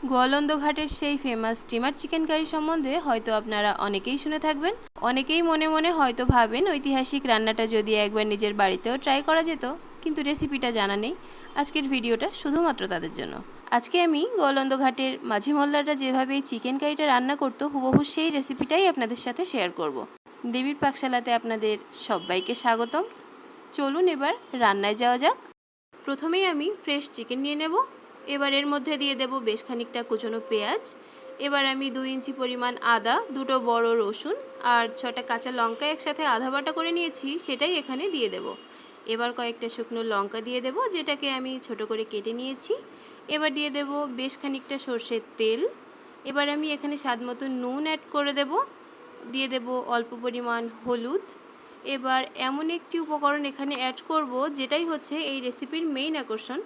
গোয়ালন্দ ঘাটের সেই famous steamer chicken curry সম্বন্ধে হয়তো আপনারা অনেকেই শুনে থাকবেন। অনেকেই মনে মনে হয়তো ভাবেন ঐতিহাসিক রান্নাটা যদি একবার নিজের বাড়িতেও ট্রাই করা যেত, কিন্তু রেসিপিটা জানা নেই। আজকের ভিডিওটা শুধুমাত্র তাদের জন্য। আজকে আমি গোয়ালন্দ ঘাটের মাঝি মোল্লাররা যেভাবে এই চিকেন কারিটা রান্না করতো হুবহু সেই রেসিপিটাই আপনাদের সাথে শেয়ার করব। দেবীর পাকশালাতে আপনাদের সবাইকে স্বাগতম। চলুন এবার রান্নায় যাওয়া যাক। প্রথমেই আমি ফ্রেশ চিকেন নিয়ে নেব। এবার এর মধ্যে দিয়ে দেব বেশ খানিকটা কুচনো পেঁয়াজ। এবার আমি 2 ইঞ্চি পরিমাণ আদা, 2টো বড় রসুন আর 6টা কাঁচা লঙ্কা একসাথে আধা বাটা করে নিয়েছি, সেটাই এখানে দিয়ে দেব। এবার কয়েকটা শুকনো লঙ্কা দিয়ে দেব, যেটাকে আমি ছোট করে কেটে নিয়েছি। এবার দিয়ে দেব বেশ খানিকটা সর্ষের তেল। এবার আমি এখানে স্বাদ মতো নুন অ্যাড করে দেব। দিয়ে দেব অল্প পরিমাণ হলুদ। এবার এমন একটি উপকরণ এখানে অ্যাড করব যেটাই হচ্ছে এই রেসিপির মেইন আকর্ষণ।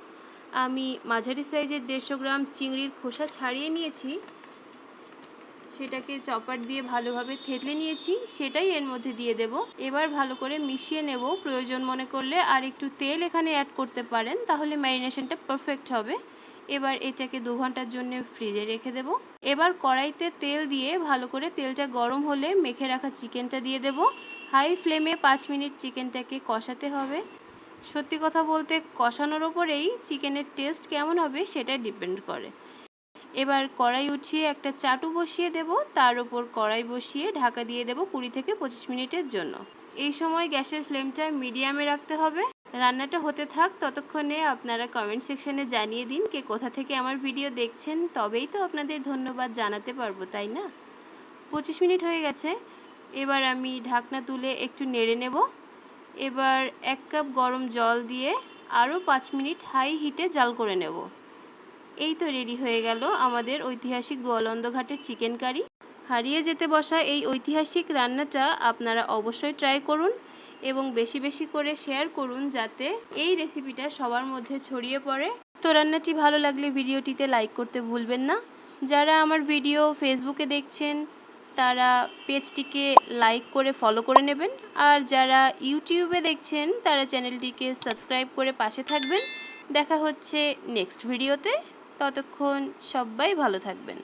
আমি মাঝারি সাইজের 150 গ্রাম চিংড়ির খোসা ছাড়িয়ে নিয়েছি, সেটাকে চপার দিয়ে ভালোভাবে থেতলে নিয়েছি, সেটাই এর মধ্যে দিয়ে দেব। এবার ভালো করে মিশিয়ে নেব। প্রয়োজন মনে করলে আর একটু তেল এখানে অ্যাড করতে পারেন, তাহলে ম্যারিনেশনটা পারফেক্ট হবে। এবার এটাকে 2 ঘন্টার জন্য ফ্রিজে রেখে দেব। এবার কড়াইতে তেল দিয়ে ভালো করে তেলটা গরম হলে মেখে রাখা চিকেনটা দিয়ে দেব। হাই ফ্লেমে 5 মিনিট চিকেনটাকে কষাতে হবে। সত্যি কথা বলতে কষানোর ওপরেই চিকেনের টেস্ট কেমন হবে সেটা ডিপেন্ড করে। এবার কড়াই উঠিয়ে একটা চাটু বসিয়ে দেব, তার উপর কড়াই বসিয়ে ঢাকা দিয়ে দেব 20 থেকে 25 মিনিটের জন্য। এই সময় গ্যাসের ফ্লেমটা মিডিয়ামে রাখতে হবে। রান্নাটা হতে থাক, ততক্ষণে আপনারা কমেন্ট সেকশনে জানিয়ে দিন কে কোথা থেকে আমার ভিডিও দেখছেন, তবেই তো আপনাদের ধন্যবাদ জানাতে পারবো, তাই না? 25 মিনিট হয়ে গেছে। এবার আমি ঢাকনা তুলে একটু নেড়ে নেব। এবার 1 কাপ গরম জল দিয়ে আরও 5 মিনিট হাই হিটে জাল করে নেব। এই তো রেডি হয়ে গেল আমাদের ঐতিহাসিক গোয়ালন্দ ঘাটের চিকেন কারি। হারিয়ে যেতে বসা এই ঐতিহাসিক রান্নাটা আপনারা অবশ্যই ট্রাই করুন এবং বেশি বেশি করে শেয়ার করুন, যাতে এই রেসিপিটা সবার মধ্যে ছড়িয়ে পড়ে। তো রান্নাটি ভালো লাগলে ভিডিওটিতে লাইক করতে ভুলবেন না। যারা আমার ভিডিও ফেসবুকে দেখছেন তারা পেজটিকে লাইক করে ফলো করে নেবেন, আর যারা ইউটিউবে দেখছেন তারা চ্যানেলটিকে সাবস্ক্রাইব করে পাশে থাকবেন। দেখা হচ্ছে নেক্সট ভিডিওতে। ততক্ষণ সবাই ভালো থাকবেন।